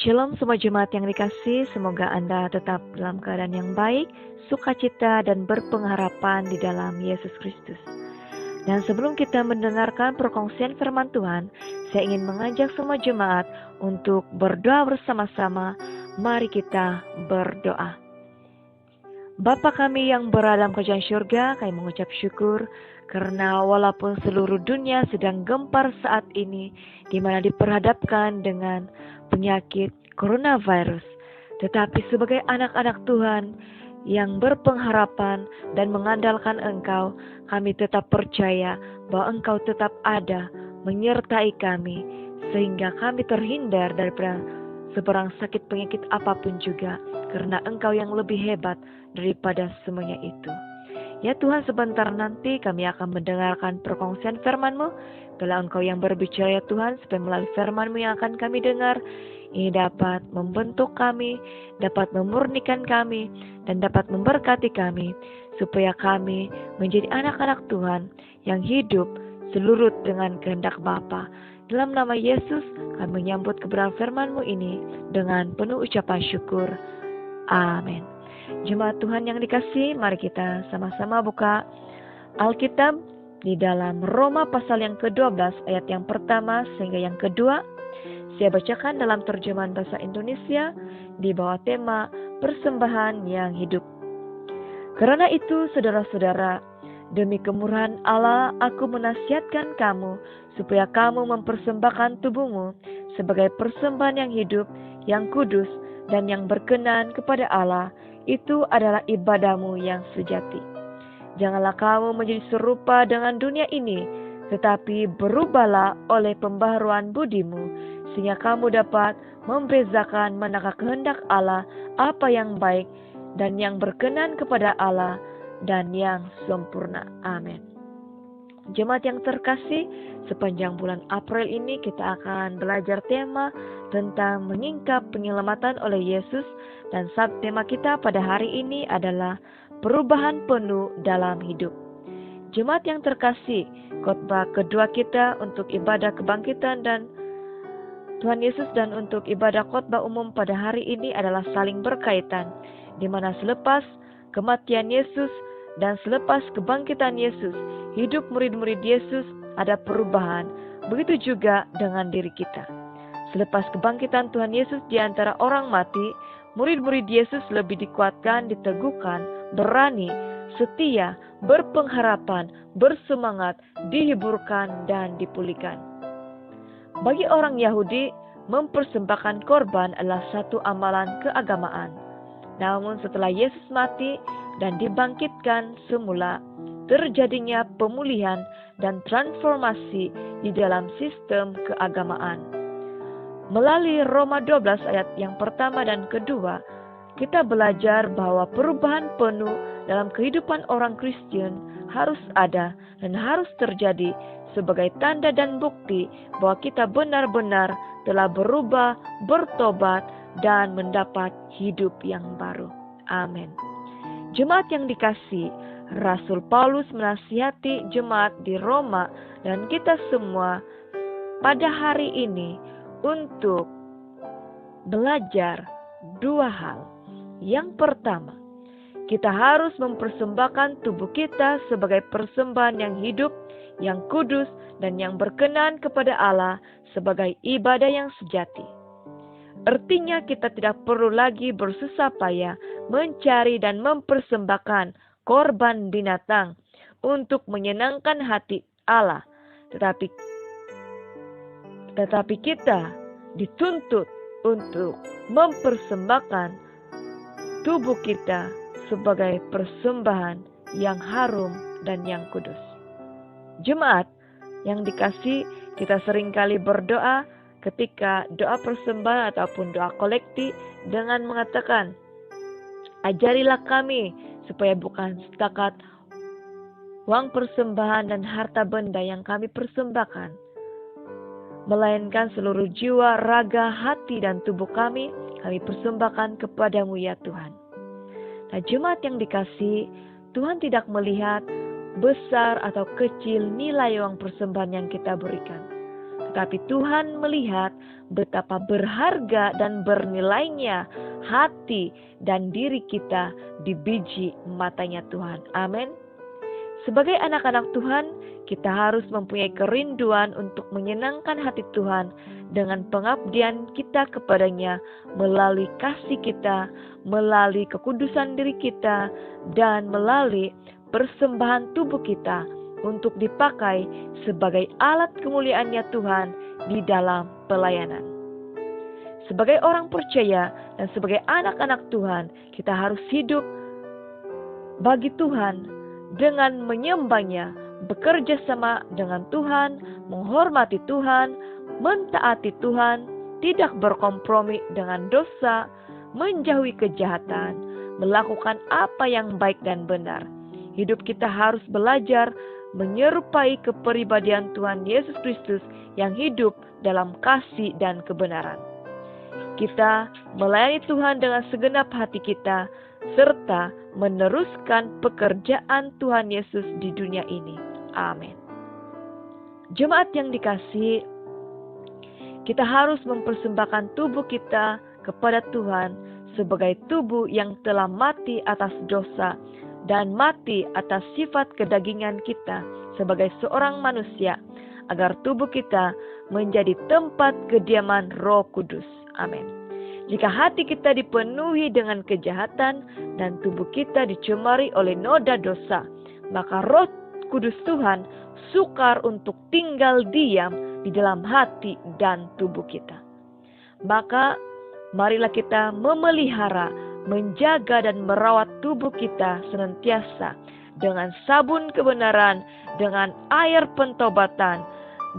Shalom semua jemaat yang dikasih, semoga Anda tetap dalam keadaan yang baik, sukacita dan berpengharapan di dalam Yesus Kristus. Dan sebelum kita mendengarkan perkongsian firman Tuhan, saya ingin mengajak semua jemaat untuk berdoa bersama-sama. Mari kita berdoa. Bapa kami yang berada dalam kerajaan surga, kami mengucap syukur karena walaupun seluruh dunia sedang gempar saat ini, di mana diperhadapkan dengan penyakit coronavirus, tetapi sebagai anak-anak Tuhan yang berpengharapan dan mengandalkan Engkau, kami tetap percaya bahwa Engkau tetap ada menyertai kami, sehingga kami terhindar daripada seberang sakit penyakit apapun juga, karena Engkau yang lebih hebat daripada semuanya itu. Ya Tuhan, sebentar nanti kami akan mendengarkan perkongsian firman-Mu. Bila Engkau yang berbicara ya Tuhan, supaya melalui firman-Mu yang akan kami dengar, ini dapat membentuk kami, dapat memurnikan kami, dan dapat memberkati kami, supaya kami menjadi anak-anak Tuhan yang hidup selurut dengan kehendak Bapa. Dalam nama Yesus, kami menyambut kebenaran firman-Mu ini dengan penuh ucapan syukur. Amin. Jemaat Tuhan yang dikasih, mari kita sama-sama buka Alkitab di dalam Roma pasal yang ke-12 ayat yang pertama sehingga yang kedua. Saya bacakan dalam terjemahan bahasa Indonesia di bawah tema persembahan yang hidup. Karena itu saudara-saudara, demi kemurahan Allah aku menasihatkan kamu supaya kamu mempersembahkan tubuhmu sebagai persembahan yang hidup, yang kudus, dan yang berkenan kepada Allah. Itu adalah ibadahmu yang sejati. Janganlah kamu menjadi serupa dengan dunia ini, tetapi berubahlah oleh pembaharuan budimu, sehingga kamu dapat membezakan manakah kehendak Allah, apa yang baik dan yang berkenan kepada Allah dan yang sempurna. Amin. Jemaat yang terkasih, sepanjang bulan April ini kita akan belajar tema tentang menyingkap penyelamatan oleh Yesus, dan subtema kita pada hari ini adalah perubahan penuh dalam hidup. Jemaat yang terkasih, khotbah kedua kita untuk ibadah kebangkitan dan Tuhan Yesus dan untuk ibadah khotbah umum pada hari ini adalah saling berkaitan, di mana selepas kematian Yesus dan selepas kebangkitan Yesus, hidup murid-murid Yesus ada perubahan. Begitu juga dengan diri kita. Selepas kebangkitan Tuhan Yesus di antara orang mati, murid-murid Yesus lebih dikuatkan, diteguhkan, berani, setia, berpengharapan, bersemangat, dihiburkan, dan dipulihkan. Bagi orang Yahudi, mempersembahkan korban adalah satu amalan keagamaan. Namun setelah Yesus mati dan dibangkitkan semula, terjadinya pemulihan dan transformasi di dalam sistem keagamaan. Melalui Roma 12 ayat yang pertama dan kedua, kita belajar bahwa perubahan penuh dalam kehidupan orang Kristen harus ada dan harus terjadi sebagai tanda dan bukti bahwa kita benar-benar telah berubah, bertobat, dan mendapat hidup yang baru. Amin. Jemaat yang dikasih, Rasul Paulus menasihati jemaat di Roma dan kita semua pada hari ini untuk belajar dua hal. Yang pertama, kita harus mempersembahkan tubuh kita sebagai persembahan yang hidup, yang kudus, dan yang berkenan kepada Allah sebagai ibadah yang sejati. Artinya kita tidak perlu lagi bersusah payah mencari dan mempersembahkan korban binatang untuk menyenangkan hati Allah, tetapi kita dituntut untuk mempersembahkan tubuh kita sebagai persembahan yang harum dan yang kudus. Jemaat yang dikasih, kita seringkali berdoa ketika doa persembahan ataupun doa kolekti dengan mengatakan, ajarilah kami supaya bukan setakat uang persembahan dan harta benda yang kami persembahkan, melainkan seluruh jiwa, raga, hati, dan tubuh kami persembahkan kepadamu ya Tuhan. Nah, jemaat yang dikasih, Tuhan tidak melihat besar atau kecil nilai uang persembahan yang kita berikan. Tetapi Tuhan melihat betapa berharga dan bernilainya hati dan diri kita di biji matanya Tuhan. Amin. Sebagai anak-anak Tuhan, kita harus mempunyai kerinduan untuk menyenangkan hati Tuhan dengan pengabdian kita kepadanya melalui kasih kita, melalui kekudusan diri kita, dan melalui persembahan tubuh kita untuk dipakai sebagai alat kemuliaannya Tuhan di dalam pelayanan. Sebagai orang percaya dan sebagai anak-anak Tuhan, kita harus hidup bagi Tuhan dengan menyembahnya, bekerja sama dengan Tuhan, menghormati Tuhan, mentaati Tuhan, tidak berkompromi dengan dosa, menjauhi kejahatan, melakukan apa yang baik dan benar. Hidup kita harus belajar menyerupai kepribadian Tuhan Yesus Kristus yang hidup dalam kasih dan kebenaran. Kita melayani Tuhan dengan segenap hati kita, serta meneruskan pekerjaan Tuhan Yesus di dunia ini. Amin. Jemaat yang dikasihi, kita harus mempersembahkan tubuh kita kepada Tuhan sebagai tubuh yang telah mati atas dosa dan mati atas sifat kedagingan kita sebagai seorang manusia, agar tubuh kita menjadi tempat kediaman Roh Kudus. Amin. Jika hati kita dipenuhi dengan kejahatan dan tubuh kita dicemari oleh noda dosa, maka Roh Kudus Tuhan sukar untuk tinggal diam di dalam hati dan tubuh kita. Maka marilah kita memelihara, menjaga dan merawat tubuh kita senantiasa dengan sabun kebenaran, dengan air pentobatan,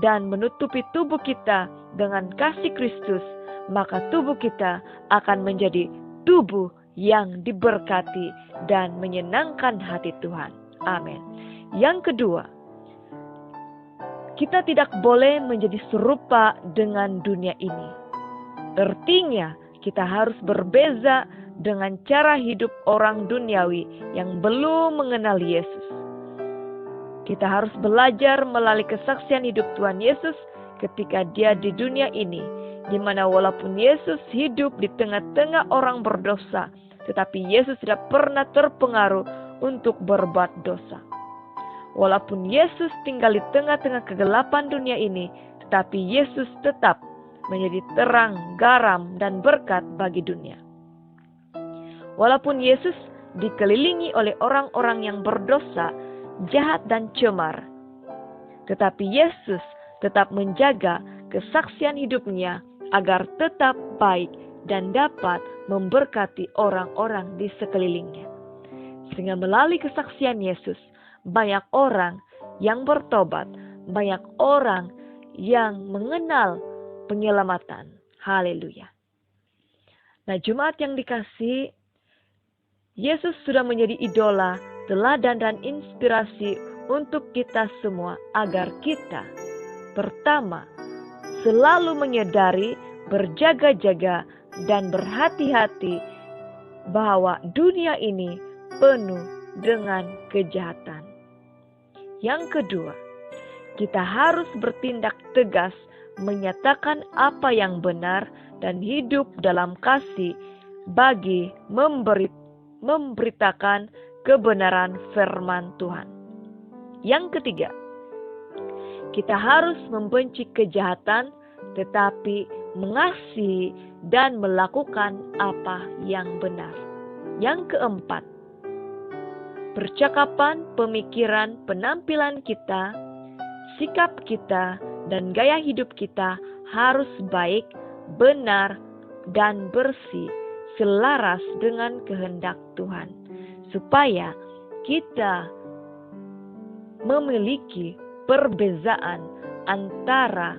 dan menutupi tubuh kita dengan kasih Kristus, maka tubuh kita akan menjadi tubuh yang diberkati dan menyenangkan hati Tuhan. Amin. Yang kedua, kita tidak boleh menjadi serupa dengan dunia ini. Artinya, kita harus berbeza dengan cara hidup orang duniawi yang belum mengenal Yesus. Kita harus belajar melalui kesaksian hidup Tuhan Yesus ketika Dia di dunia ini, di mana walaupun Yesus hidup di tengah-tengah orang berdosa, tetapi Yesus tidak pernah terpengaruh untuk berbuat dosa. Walaupun Yesus tinggal di tengah-tengah kegelapan dunia ini, tetapi Yesus tetap menjadi terang, garam, dan berkat bagi dunia. Walaupun Yesus dikelilingi oleh orang-orang yang berdosa, jahat, dan cemar, tetapi Yesus tetap menjaga kesaksian hidupnya agar tetap baik dan dapat memberkati orang-orang di sekelilingnya. Sehingga melalui kesaksian Yesus, banyak orang yang bertobat, banyak orang yang mengenal penyelamatan. Haleluya. Nah, jemaat yang dikasihi, Yesus sudah menjadi idola, teladan dan inspirasi untuk kita semua agar kita pertama selalu menyadari, berjaga-jaga, dan berhati-hati bahwa dunia ini penuh dengan kejahatan. Yang kedua, kita harus bertindak tegas, menyatakan apa yang benar, dan hidup dalam kasih bagi memberitakan kebenaran firman Tuhan. Yang ketiga, kita harus membenci kejahatan, tetapi mengasihi dan melakukan apa yang benar. Yang keempat, percakapan, pemikiran, penampilan kita, sikap kita, dan gaya hidup kita harus baik, benar, dan bersih, selaras dengan kehendak Tuhan, supaya kita memiliki perbezaan antara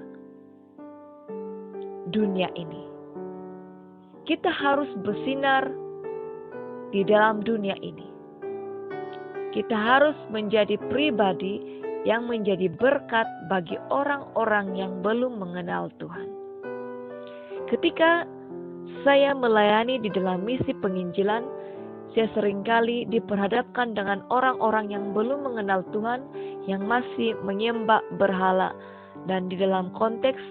dunia ini. Kita harus bersinar di dalam dunia ini. Kita harus menjadi pribadi yang menjadi berkat bagi orang-orang yang belum mengenal Tuhan. Ketika saya melayani di dalam misi penginjilan, saya seringkali diperhadapkan dengan orang-orang yang belum mengenal Tuhan, yang masih menyembah berhala, Dan di dalam konteks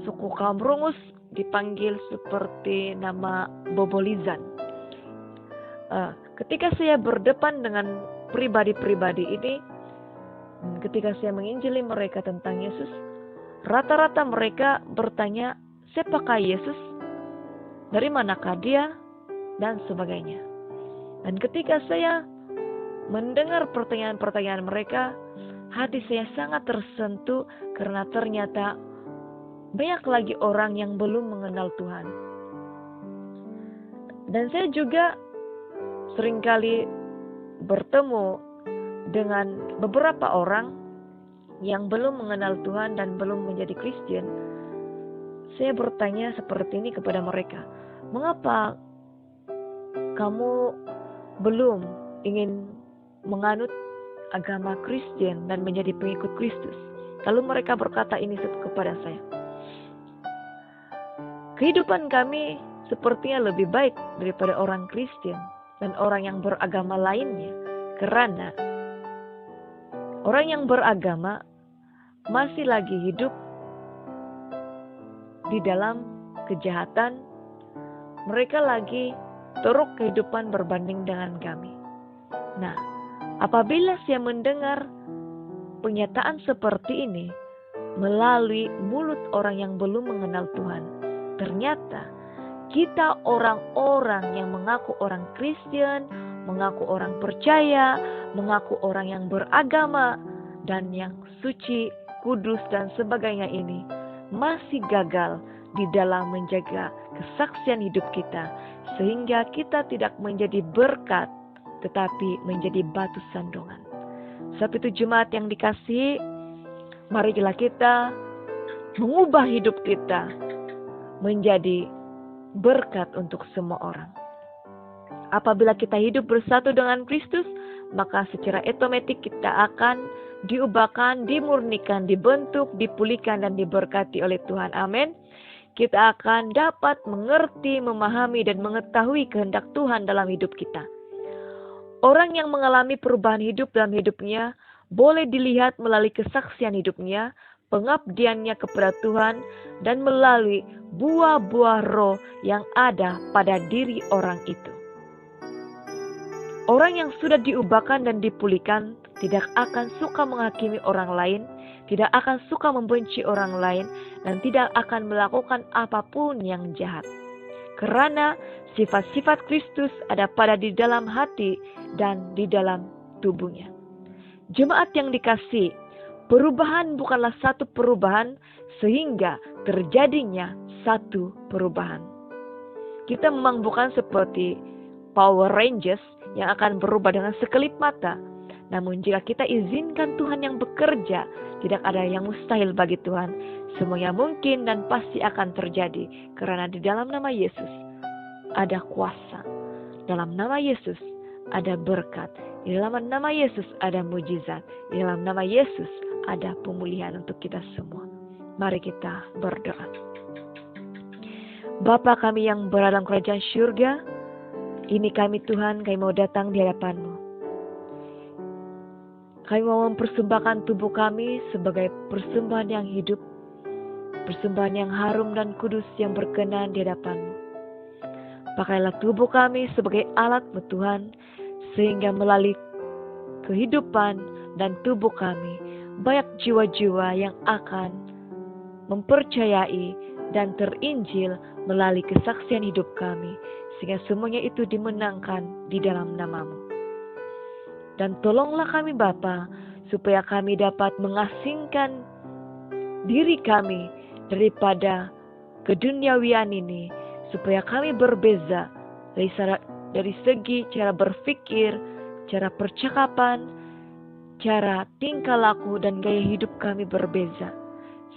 suku kaum Rungus dipanggil seperti nama Bobolizan. Ketika saya berdepan dengan pribadi-pribadi ini, ketika saya menginjili mereka tentang Yesus, rata-rata mereka bertanya, siapakah Yesus? Dari manakah dia? Dan sebagainya. Dan ketika saya mendengar pertanyaan-pertanyaan mereka, hati saya sangat tersentuh karena ternyata banyak lagi orang yang belum mengenal Tuhan. Dan saya juga seringkali bertemu dengan beberapa orang yang belum mengenal Tuhan dan belum menjadi Kristen. Saya bertanya seperti ini kepada mereka, mengapa kamu belum ingin menganut agama Kristen dan menjadi pengikut Kristus? Lalu mereka berkata ini kepada saya, kehidupan kami sepertinya lebih baik daripada orang Kristen dan orang yang beragama lainnya, karena orang yang beragama masih lagi hidup di dalam kejahatan. Mereka lagi teruk kehidupan berbanding dengan kami. Nah, apabila saya mendengar pernyataan seperti ini melalui mulut orang yang belum mengenal Tuhan, ternyata kita orang-orang yang mengaku orang Kristen, mengaku orang percaya, mengaku orang yang beragama, dan yang suci, kudus, dan sebagainya ini masih gagal di dalam menjaga kesaksian hidup kita, sehingga kita tidak menjadi berkat, tetapi menjadi batu sandungan. Sebab itu jemaat yang dikasihi, marilah kita mengubah hidup kita menjadi berkat untuk semua orang. Apabila kita hidup bersatu dengan Kristus, maka secara otomatis kita akan diubahkan, dimurnikan, dibentuk, dipulihkan, dan diberkati oleh Tuhan. Amin. Kita akan dapat mengerti, memahami, dan mengetahui kehendak Tuhan dalam hidup kita. Orang yang mengalami perubahan hidup dalam hidupnya boleh dilihat melalui kesaksian hidupnya, pengabdiannya kepada Tuhan, dan melalui buah-buah roh yang ada pada diri orang itu. Orang yang sudah diubahkan dan dipulihkan tidak akan suka menghakimi orang lain, tidak akan suka membenci orang lain, dan tidak akan melakukan apapun yang jahat. Karena sifat-sifat Kristus ada pada di dalam hati dan di dalam tubuhnya. Jemaat yang dikasihi, perubahan bukanlah satu perubahan sehingga terjadinya satu perubahan. Kita memang bukan seperti Power Rangers yang akan berubah dengan sekelip mata. Namun jika kita izinkan Tuhan yang bekerja, tidak ada yang mustahil bagi Tuhan. Semuanya mungkin dan pasti akan terjadi. Karena di dalam nama Yesus ada kuasa. Dalam nama Yesus ada berkat. Di dalam nama Yesus ada mujizat. Di dalam nama Yesus ada pemulihan untuk kita semua. Mari kita berdoa. Bapa kami yang berada dalam kerajaan syurga, ini kami Tuhan, kami mau datang di hadapan-Mu. Kami mau mempersembahkan tubuh kami sebagai persembahan yang hidup, persembahan yang harum dan kudus yang berkenan di hadapan-Mu. Pakailah tubuh kami sebagai alat-Mu Tuhan, sehingga melalui kehidupan dan tubuh kami, banyak jiwa-jiwa yang akan mempercayai dan terinjil melalui kesaksian hidup kami, sehingga semuanya itu dimenangkan di dalam nama-Mu. Dan tolonglah kami Bapa, supaya kami dapat mengasingkan diri kami daripada keduniawian ini, supaya kami berbeza dari segi cara berpikir, cara percakapan, cara tingkah laku, dan gaya hidup kami berbeza.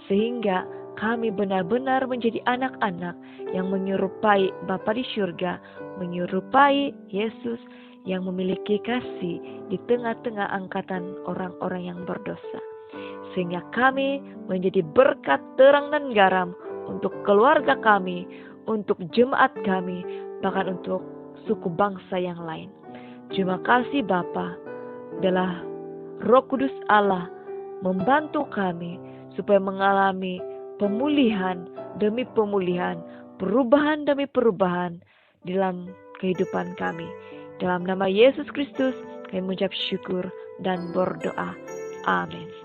Sehingga kami benar-benar menjadi anak-anak yang menyerupai Bapa di surga, menyerupai Yesus yang memiliki kasih di tengah-tengah angkatan orang-orang yang berdosa. Sehingga kami menjadi berkat terang dan garam untuk keluarga kami, untuk jemaat kami, bahkan untuk suku bangsa yang lain. Terima kasih Bapa, adalah Roh Kudus Allah membantu kami supaya mengalami pemulihan demi pemulihan, perubahan demi perubahan dalam kehidupan kami. Dalam nama Yesus Kristus kami mengucap syukur dan berdoa. Amin.